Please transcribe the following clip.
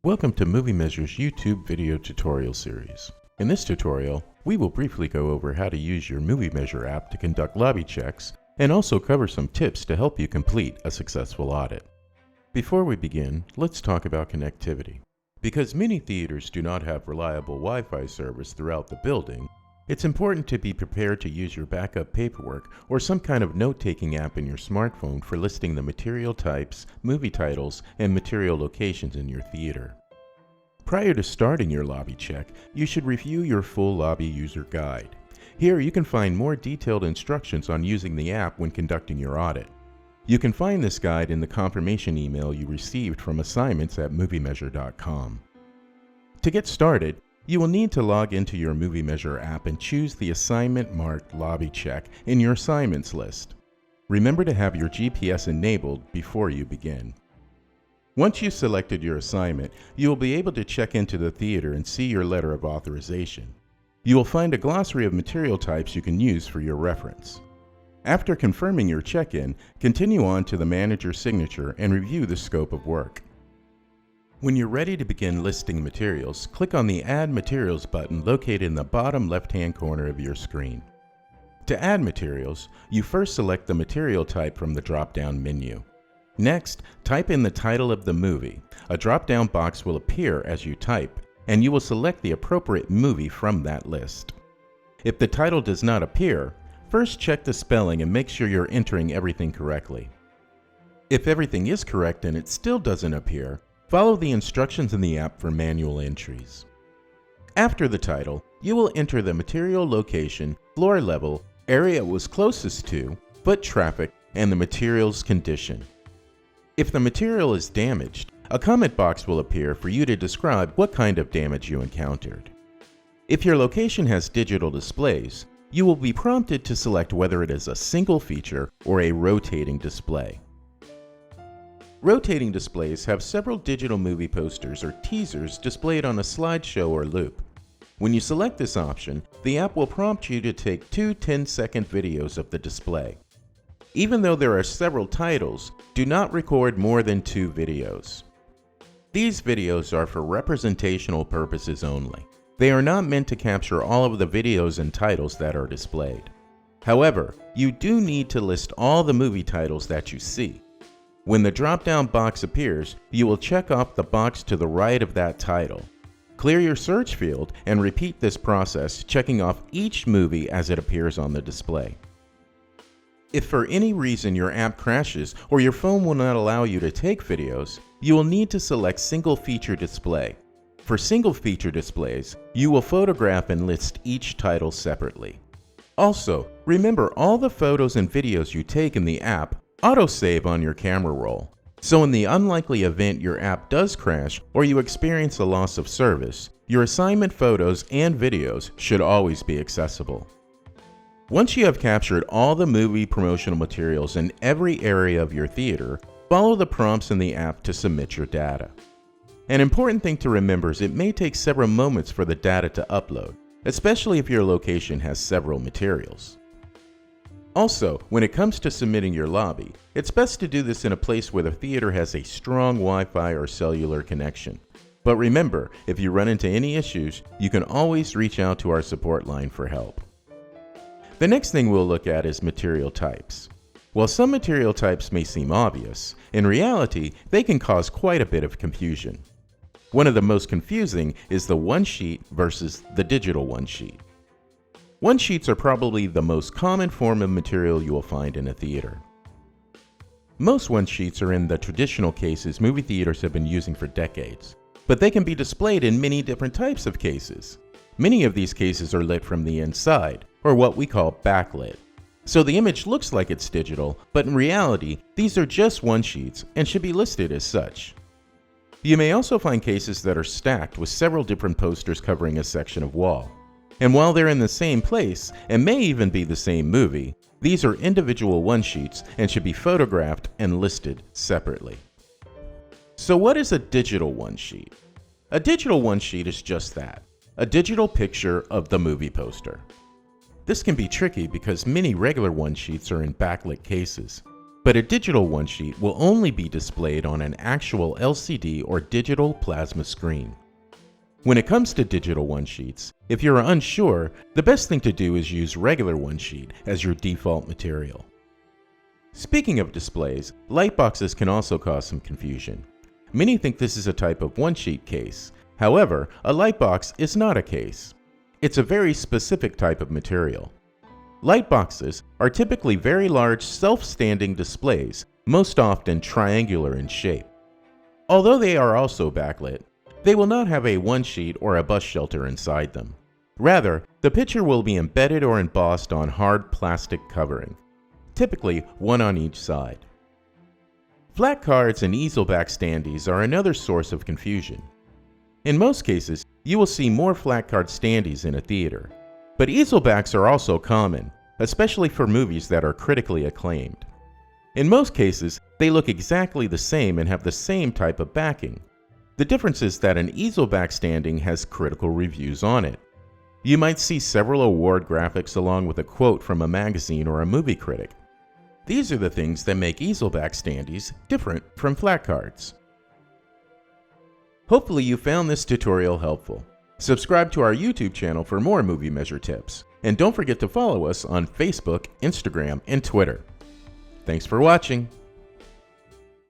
Welcome to Movie Measure's YouTube video tutorial series. In this tutorial, we will briefly go over how to use your Movie Measure app to conduct lobby checks and also cover some tips to help you complete a successful audit. Before we begin, let's talk about connectivity. Because many theaters do not have reliable Wi-Fi service throughout the building, it's important to be prepared to use your backup paperwork or some kind of note-taking app in your smartphone for listing the material types, movie titles, and material locations in your theater. Prior to starting your lobby check, you should review your full lobby user guide. Here you can find more detailed instructions on using the app when conducting your audit. You can find this guide in the confirmation email you received from assignments@moviemeasure.com. To get started, you will need to log into your Movie Measure app and choose the assignment marked Lobby Check in your assignments list. Remember to have your GPS enabled before you begin. Once you've selected your assignment, you will be able to check into the theater and see your letter of authorization. You will find a glossary of material types you can use for your reference. After confirming your check-in, continue on to the manager's signature and review the scope of work. When you're ready to begin listing materials, click on the Add Materials button located in the bottom left-hand corner of your screen. To add materials, you first select the material type from the drop-down menu. Next, type in the title of the movie. A drop-down box will appear as you type, and you will select the appropriate movie from that list. If the title does not appear, first check the spelling and make sure you're entering everything correctly. If everything is correct and it still doesn't appear, follow the instructions in the app for manual entries. After the title, you will enter the material location, floor level, area it was closest to, foot traffic, and the material's condition. If the material is damaged, a comment box will appear for you to describe what kind of damage you encountered. If your location has digital displays, you will be prompted to select whether it is a single feature or a rotating display. Rotating displays have several digital movie posters or teasers displayed on a slideshow or loop. When you select this option, the app will prompt you to take two 10-second videos of the display. Even though there are several titles, do not record more than 2 videos. These videos are for representational purposes only. They are not meant to capture all of the videos and titles that are displayed. However, you do need to list all the movie titles that you see. When the drop-down box appears, you will check off the box to the right of that title. Clear your search field and repeat this process, checking off each movie as it appears on the display. If for any reason your app crashes or your phone will not allow you to take videos, you will need to select Single Feature Display. For single feature displays, you will photograph and list each title separately. Also, remember all the photos and videos you take in the app autosave on your camera roll. So in the unlikely event your app does crash or you experience a loss of service, your assignment photos and videos should always be accessible. Once you have captured all the movie promotional materials in every area of your theater, follow the prompts in the app to submit your data. An important thing to remember is it may take several moments for the data to upload, especially if your location has several materials. Also, when it comes to submitting your lobby, it's best to do this in a place where the theater has a strong Wi-Fi or cellular connection. But remember, if you run into any issues, you can always reach out to our support line for help. The next thing we'll look at is material types. While some material types may seem obvious, in reality, they can cause quite a bit of confusion. One of the most confusing is the one-sheet versus the digital one-sheet. One-sheets are probably the most common form of material you will find in a theater. Most one-sheets are in the traditional cases movie theaters have been using for decades, but they can be displayed in many different types of cases. Many of these cases are lit from the inside, or what we call backlit. So the image looks like it's digital, but in reality, these are just one-sheets and should be listed as such. You may also find cases that are stacked with several different posters covering a section of wall. And while they're in the same place, and may even be the same movie, these are individual one-sheets and should be photographed and listed separately. So what is a digital one-sheet? A digital one-sheet is just that, a digital picture of the movie poster. This can be tricky because many regular one-sheets are in backlit cases, but a digital one-sheet will only be displayed on an actual LCD or digital plasma screen. When it comes to digital one-sheets, if you're unsure, the best thing to do is use regular one-sheet as your default material. Speaking of displays, lightboxes can also cause some confusion. Many think this is a type of one-sheet case. However, a lightbox is not a case. It's a very specific type of material. Lightboxes are typically very large self-standing displays, most often triangular in shape. Although they are also backlit, they will not have a one-sheet or a bus shelter inside them. Rather, the picture will be embedded or embossed on hard plastic covering, typically one on each side. Flat cards and easel back standees are another source of confusion. In most cases, you will see more flat card standees in a theater, but easel backs are also common, especially for movies that are critically acclaimed. In most cases, they look exactly the same and have the same type of backing. The difference is that an easel back standing has critical reviews on it. You might see several award graphics along with a quote from a magazine or a movie critic. These are the things that make easel back standees different from flat cards. Hopefully you found this tutorial helpful. Subscribe to our YouTube channel for more Movie Measure tips, and don't forget to follow us on Facebook, Instagram, and Twitter. Thanks for watching.